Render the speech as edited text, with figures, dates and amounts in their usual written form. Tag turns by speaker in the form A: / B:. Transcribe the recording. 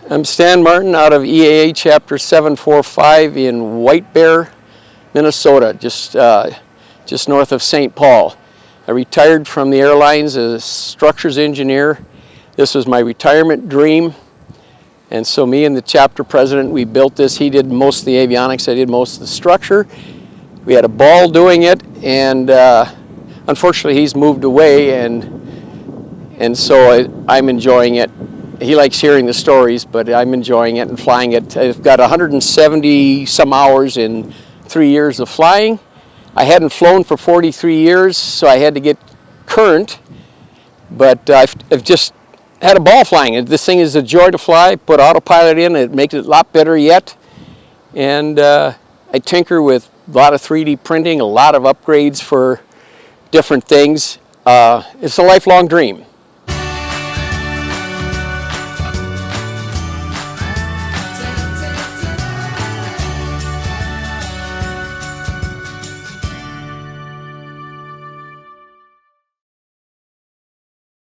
A: I'm Stan Martin out of EAA Chapter 745 in White Bear, Minnesota, just north of St. Paul. I retired from the airlines as a structures engineer. This was my retirement dream. And so me and the chapter president, we built this. He did most of the avionics, I did most of the structure. We had a ball doing it, and unfortunately he's moved away, and so I'm enjoying it. He likes hearing the stories, but I'm enjoying it and flying it. I've got 170 some hours in 3 years of flying. I hadn't flown for 43 years, so I had to get current, but I've just had a ball flying. This thing is a joy to fly. Put autopilot in, it makes it a lot better yet. And I tinker with a lot of 3D printing, a lot of upgrades for different things. It's a lifelong dream.